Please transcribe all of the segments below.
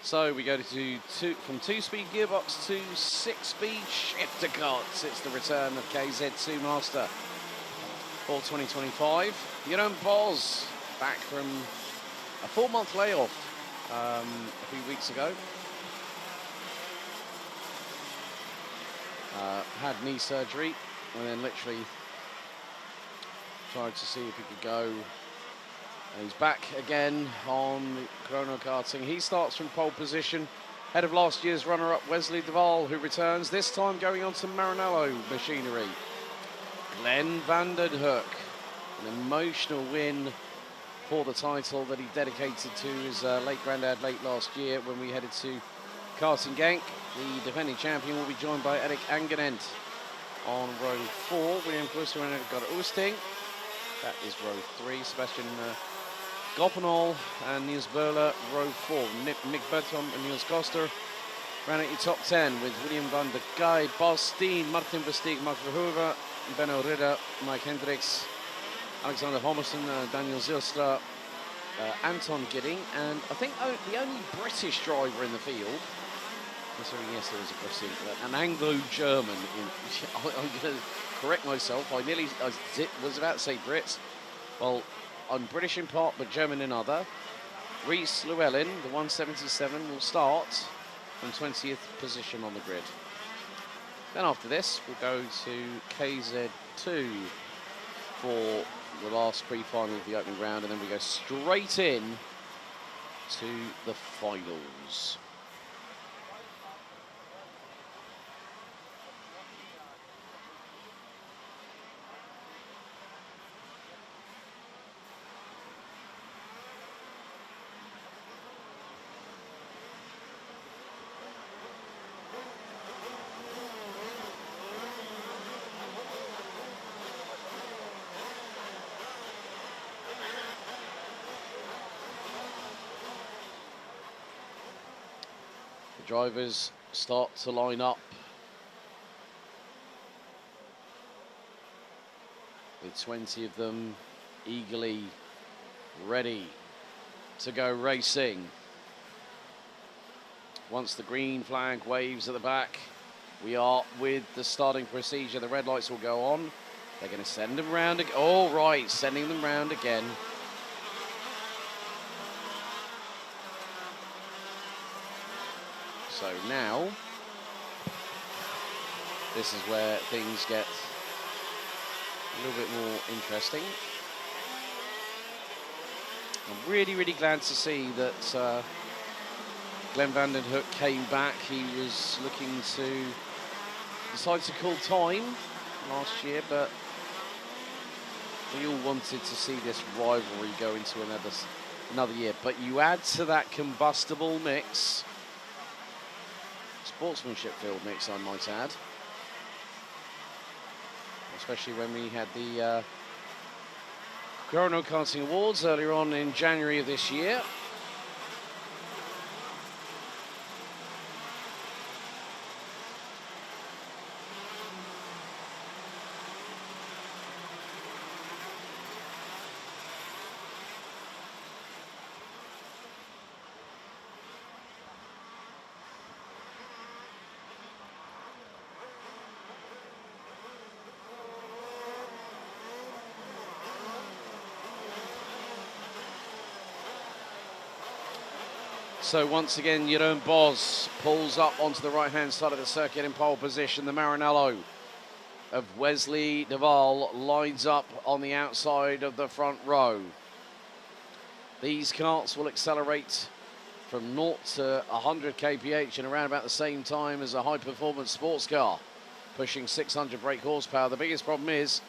So we go from 2-speed gearbox to 6-speed shifter carts. It's the return of KZ2 Master for 2025. Jeroen Bos back from a 4-month layoff a few weeks ago. Had knee surgery and then literally tried to see if he could go. And he's back again on chrono karting. He starts from pole position, ahead of last year's runner-up Wesley Duval, who returns, this time going on to Maranello machinery. Glenn van den Hoek, an emotional win for the title that he dedicated to his late granddad late last year when we headed to Karting Genk. The defending champion will be joined by Erik Angenent on row 4. William Kluster and Edgar Oosting. That is row 3. Sebastian Goppenol and Niels Böhler, row 4. Mick Berghem and Niels Koster ran at your top 10 with William van der Guy, Bas Steen, Martin Versteeg, Mark Verhoeven, Benno Ridder, Mike Hendricks, Alexander Homerson, Daniel Zilstra, Anton Gidding, and I think the only British driver in the field, considering yes there was a British, an Anglo-German. I'm going to correct myself, I was about to say Brits. Well, I'm British in part, but German in other. Reese Llewellyn, the 177, will start from 20th position on the grid. Then after this, we'll go to KZ2 for the last pre-final of the opening round, and then we go straight in to the finals. Drivers start to line up with 20 of them eagerly ready to go racing. Once the green flag waves at the back, we are with the starting procedure. The red lights will go on. They're going to send them round again. All right, sending them round again. So now, this is where things get a little bit more interesting. I'm really, really glad to see that Glenn van den Hoek came back. He was looking to decide to call time last year, but we all wanted to see this rivalry go into another year. But you add to that combustible mix, sportsmanship field mix, I might add. Especially when we had the Chrono Karting Awards earlier on in January of this year. So once again, Jeroen Bos pulls up onto the right-hand side of the circuit in pole position. The Maranello of Wesley Duval lines up on the outside of the front row. These karts will accelerate from 0 to 100 kph in around about the same time as a high-performance sports car, pushing 600 brake horsepower. The biggest problem is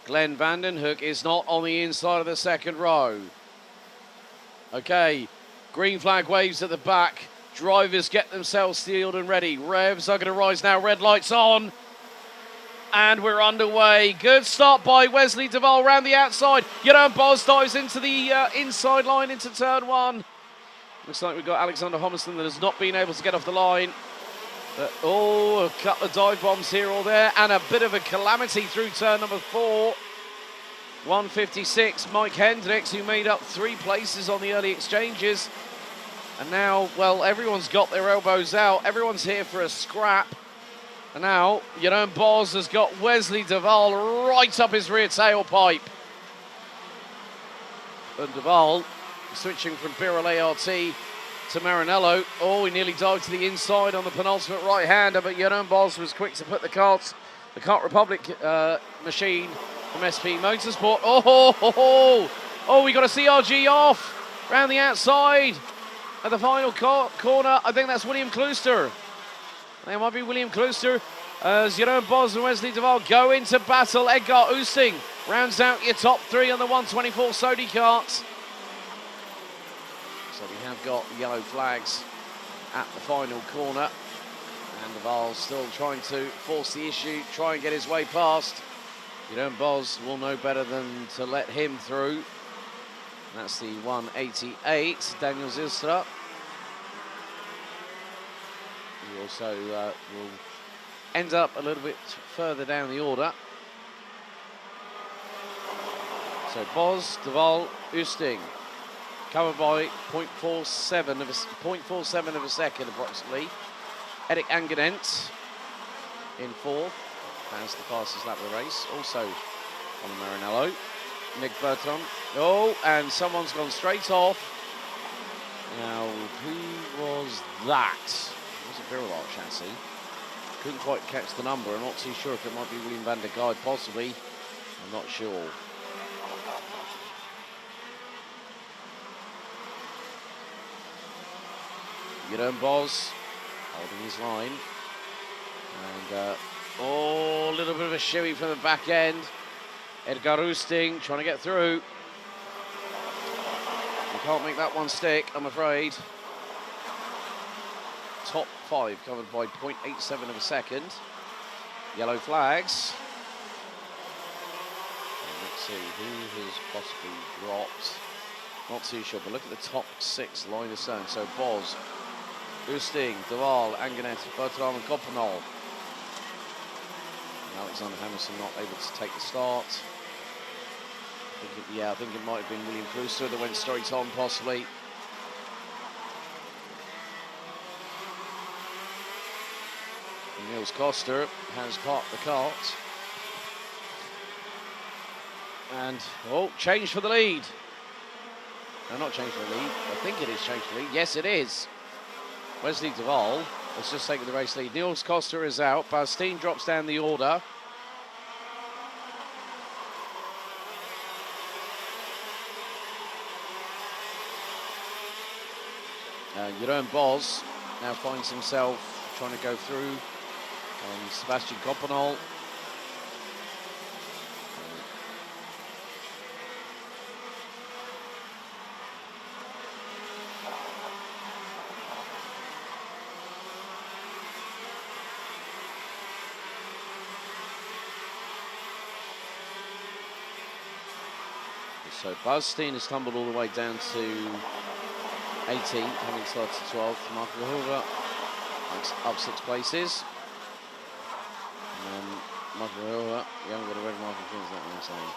Glenn van den Hoek is not on the inside of the second row. Okay. Green flag waves at the back. Drivers get themselves steeled and ready. Revs are going to rise now. Red lights on. And we're underway. Good start by Wesley Duval round the outside. Jeroen Bos dives into the inside line into turn 1. Looks like we've got Alexander Homerson that has not been able to get off the line. But, a couple of dive bombs here or there. And a bit of a calamity through turn number 4. 156, Mike Hendricks, who made up 3 places on the early exchanges. And now, well, everyone's got their elbows out. Everyone's here for a scrap. And now, Jeroen Bos has got Wesley Duval right up his rear tailpipe. And Duval switching from Birol ART to Maranello. Oh, he nearly dived to the inside on the penultimate right-hander, but Jeroen Bos was quick to put the Kart Republic machine from SP Motorsport. Oh, we got a CRG off round the outside at the final corner. I think that's William Klooster. It might be William Klooster as Jeroen Bos and Wesley Duval go into battle. Edgar Oosting rounds out your top three on the 124 Sodi karts. So we have got yellow flags at the final corner. And Duval's still trying to force the issue, try and get his way past. Jeroen Bos will know better than to let him through. And that's the 188, Daniel Zilstra. He also will end up a little bit further down the order. So Bos, Duval, Oosting, covered by 0.47 of a second approximately. Erik Angenent in fourth as the fastest lap of the race. Also on the Maranello, Nick Bertram. Oh, and someone's gone straight off. Now, who was that? It was a Birol chassis. Couldn't quite catch the number. I'm not too sure if it might be William van der Gaide, possibly. I'm not sure. Jeroen Bos holding his line. And, a little bit of a shimmy from the back end. Edgar Oosting trying to get through. You can't make that one stick, I'm afraid. Top five covered by 0.87 of a second. Yellow flags. And let's see who has possibly dropped. Not too sure, but look at the top six line of zone. So Bos, Oosting, Duval, Angenent, Bertram and Coppenol. Alexander Hamilton not able to take the start. I think it might have been William Klooster that went straight on, possibly. And Niels Koster has parked the cart. And, change for the lead. No, not change for the lead. I think it is change for the lead. Yes, it is. Wesley Duval has just taken the race lead. Niels Koster is out. Bastien drops down the order. Jeroen Bos now finds himself trying to go through Sebastian Coppenol. So Bastien has tumbled all the way down to 18th, having started 12th. Mark Verhoeven up 6 places. And then Mark Verhoeven, you haven't got a red mark against that one, saying.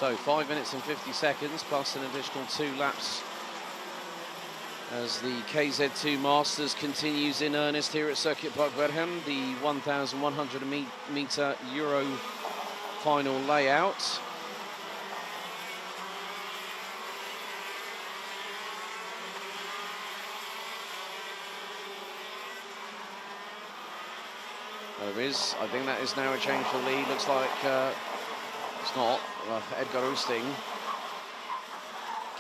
So 5 minutes and 50 seconds plus an additional 2 laps as the KZ2 Masters continues in earnest here at Circuit Park Berghem, the 1,100 metre Euro final layout. There is, I think that is now a change for the lead. Looks like it's not. Edgar Oosting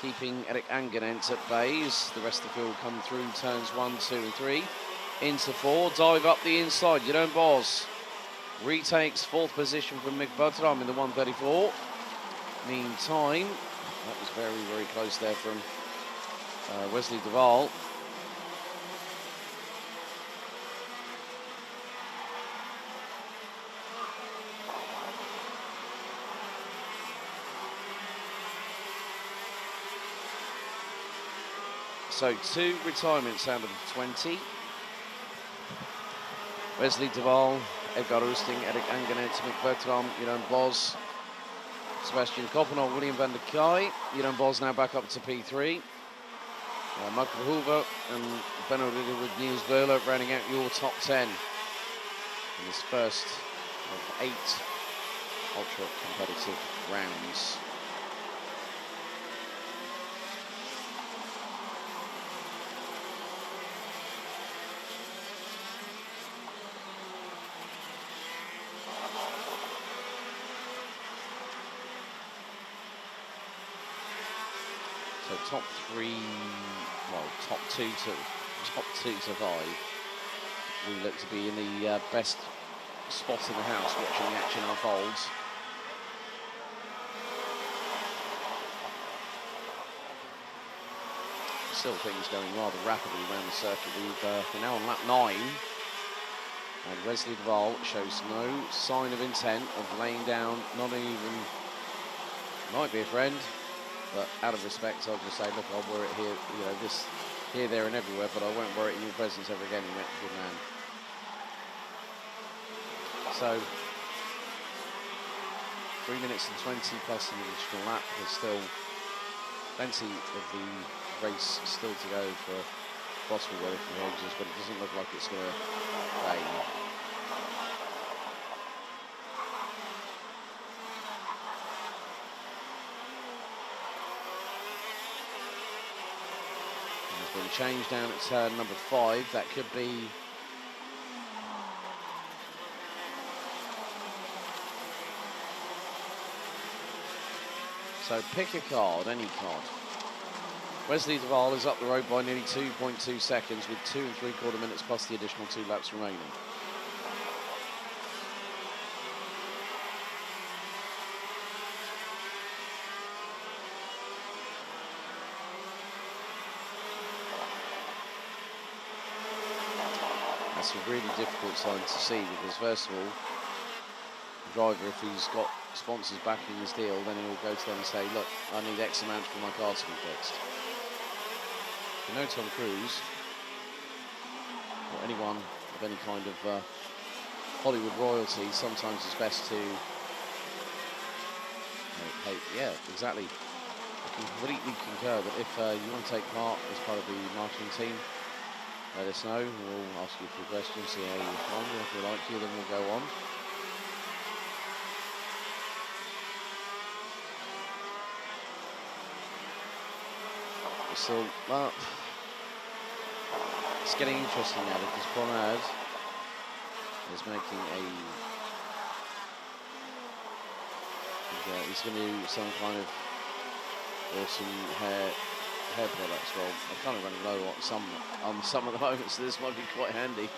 keeping Erik Angenent at bay as the rest of the field come through turns 1, 2 and 3. Into 4, dive up the inside. Jeroen Bos retakes 4th position from Mick Bertram in the 134. Meantime, that was very, very close there from Wesley Duval. So 2 retirements out of the 20. Wesley Duval Edgar Oosting, Erik Angenet, Mick Bertram, Jeroen Bos, Sebastian Koppenol, William van der Kaai. Jeroen Bos now back up to P3. Michael Hoover and Benno Ridder with Niels Böhler rounding out your top 10 in this first of 8 ultra competitive rounds. So top 2 to 5. We look to be in the best spot in the house watching the action unfolds. Still things going rather rapidly around the circuit. We're now on lap 9. And Wesley Duval shows no sign of intent of laying down, not even, might be a friend, but out of respect, I'll just say, look, I'll wear it here, you know, this, here, there, and everywhere, but I won't wear it in your presence ever again. He went, good man. So, 3 minutes and 20 plus an additional lap. There's still plenty of the race still to go for possible weather conditions, but it doesn't look like it's going to rain. There's been a change down at turn number 5. That could be so pick a card, any card. Wesley Duval is up the road by nearly 2.2 seconds with 2 3/4 minutes plus the additional 2 laps remaining. That's a really difficult sign to see because first of all, the driver, if he's got sponsors backing his deal, then he'll go to them and say, look, I need X amount for my car to be fixed. You know, Tom Cruise, or anyone of any kind of Hollywood royalty, sometimes it's best to, yeah, exactly. I completely concur that if you want to take part as part of the marketing team, let us know. We'll ask you a few questions, see how you respond, and if we like you, then we'll go on. So, well, it's getting interesting now because Conrad is making he's going to do some kind of awesome hair products. Well, I'm kind of running low on some at the moment, so this might be quite handy.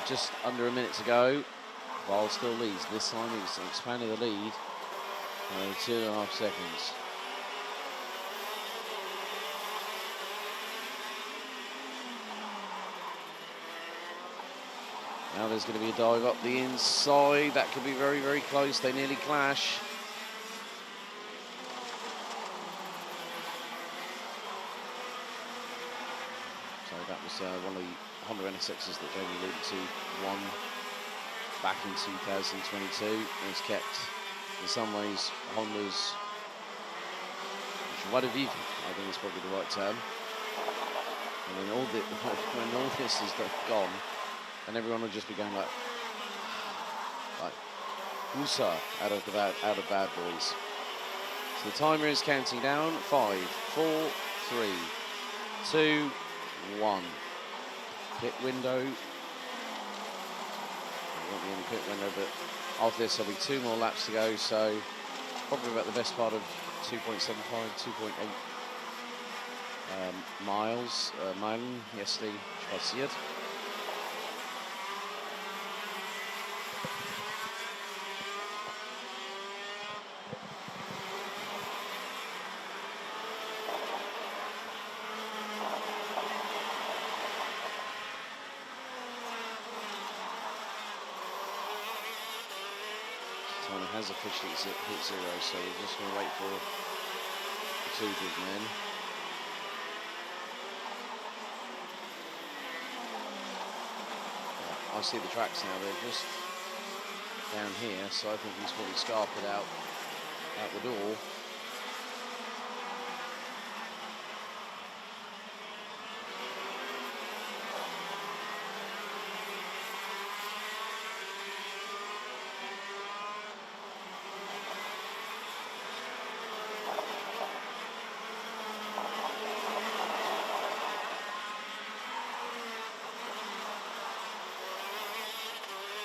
Just under a minute to go. Duval still leads. This time he's expanded the lead. 2.5 seconds. Now there's going to be a dive up the inside. That could be very, very close. They nearly clash. So that was one of the Honda NSXs that Jamie alluded to, won back in 2022, and has kept, in some ways, Honda's joie de vivre, I think is probably the right term. And then when all this is gone, and everyone will just be going like Musa out of Bad Boys. So the timer is counting down. 5, 4, 3, 2, 1. Pit window. It won't be any pit window, but after this there'll be 2 more laps to go, so probably about the best part of 2.75, 2.8 Meilen yesterday passiert. has officially hit 0, so we're just going to wait for the 2 big men. Yeah, I see the tracks now, they're just down here, so I think he's probably scarfed it out the door.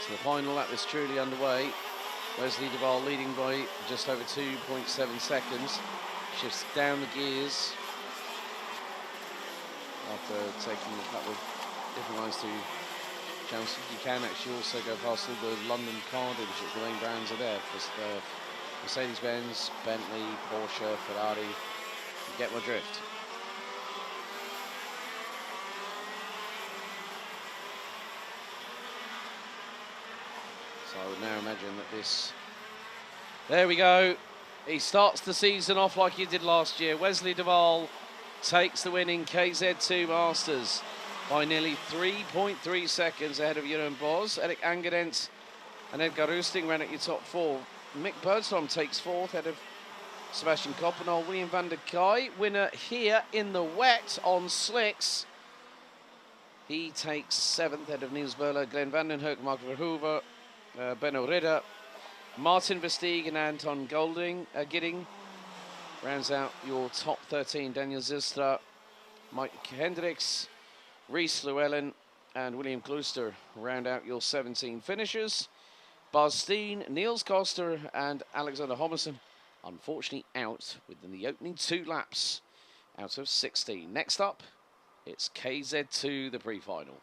So the final lap is truly underway. Wesley Duval leading by just over 2.7 seconds. Shifts down the gears after taking a couple of different lines to Chelmsford. You can actually also go past all the London car dealerships. The main brands are there. Mercedes-Benz, Bentley, Porsche, Ferrari. You get my drift. So I would now imagine that this... There we go. He starts the season off like he did last year. Wesley Duval takes the win in KZ2 Masters by nearly 3.3 seconds ahead of Jeroen Bos. Erik Angerent and Edgar Roesting ran at your top 4. Mick Birdstorm takes 4th ahead of Sebastian Coppenol. William van der Kaaij, winner here in the wet on slicks. He takes 7th ahead of Niels Böhler, Glenn van den Hoek, Mark Verhoeven, Benno Ridder, Martin Versteeg and Anton Gidding. Rounds out your top 13. Daniel Zilstra, Mike Hendricks, Reese Llewellyn and William Gloucester round out your 17 finishers. Bas Steen, Niels Koster and Alexander Homerson unfortunately out within the opening 2 laps out of 16. Next up, it's KZ2, the pre-final.